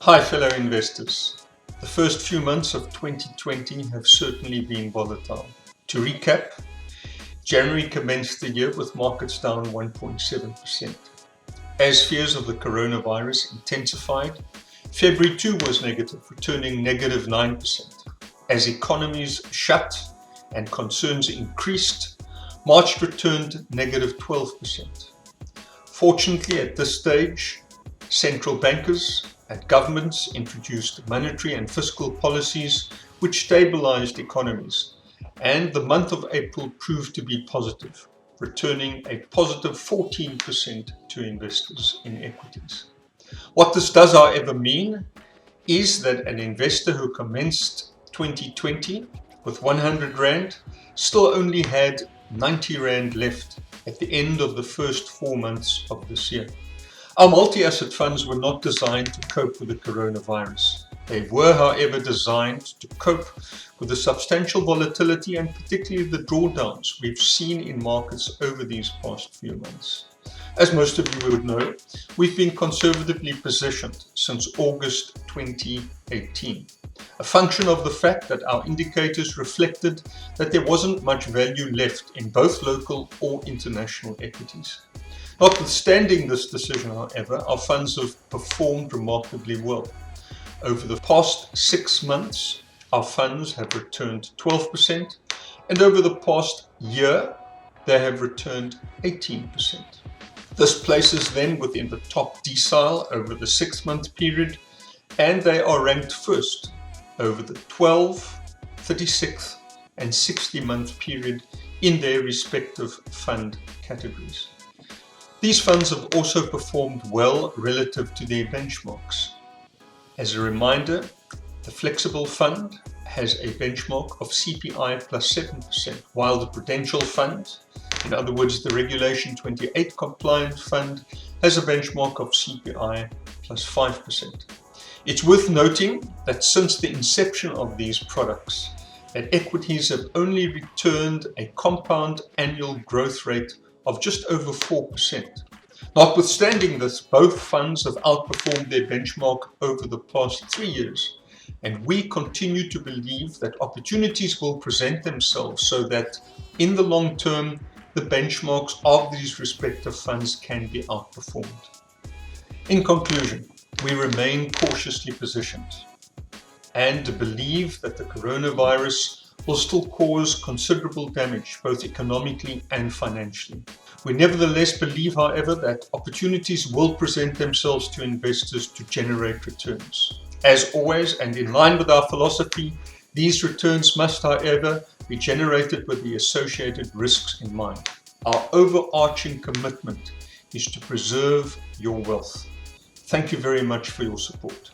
Hi fellow investors. The first few months of 2020 have certainly been volatile. To recap, January commenced the year with markets down 1.7%. As fears of the coronavirus intensified, February too was negative, returning negative 9%. As economies shut and concerns increased, March returned negative 12%. Fortunately, at this stage, central bankers and governments introduced monetary and fiscal policies which stabilized economies, and the month of April proved to be positive, returning a positive 14% to investors in equities. What this does, however, mean is that an investor who commenced 2020 with 100 Rand still only had 90 Rand left at the end of the first 4 months of this year. Our multi-asset funds were not designed to cope with the coronavirus. They were, however, designed to cope with the substantial volatility and particularly the drawdowns we've seen in markets over these past few months. As most of you would know, we've been conservatively positioned since August 2018, a function of the fact that our indicators reflected that there wasn't much value left in both local or international equities. Notwithstanding this decision, however, our funds have performed remarkably well. Over the past 6 months, our funds have returned 12%, and over the past year, they have returned 18%. This places them within the top decile over the 6-month period, and they are ranked first over the 12, 36, and 60-month period in their respective fund categories. These funds have also performed well relative to their benchmarks. As a reminder, the Flexible Fund has a benchmark of CPI plus 7%, while the Prudential Fund, in other words the Regulation 28 compliant fund, has a benchmark of CPI plus 5%. It's worth noting that since the inception of these products, that equities have only returned a compound annual growth rate of just over 4%. Notwithstanding this, both funds have outperformed their benchmark over the past 3 years, and we continue to believe that opportunities will present themselves so that in the long term, the benchmarks of these respective funds can be outperformed. In conclusion, we remain cautiously positioned and believe that the coronavirus will still cause considerable damage, both economically and financially. We nevertheless believe, however, that opportunities will present themselves to investors to generate returns. As always, and in line with our philosophy, these returns must, however, be generated with the associated risks in mind. Our overarching commitment is to preserve your wealth. Thank you very much for your support.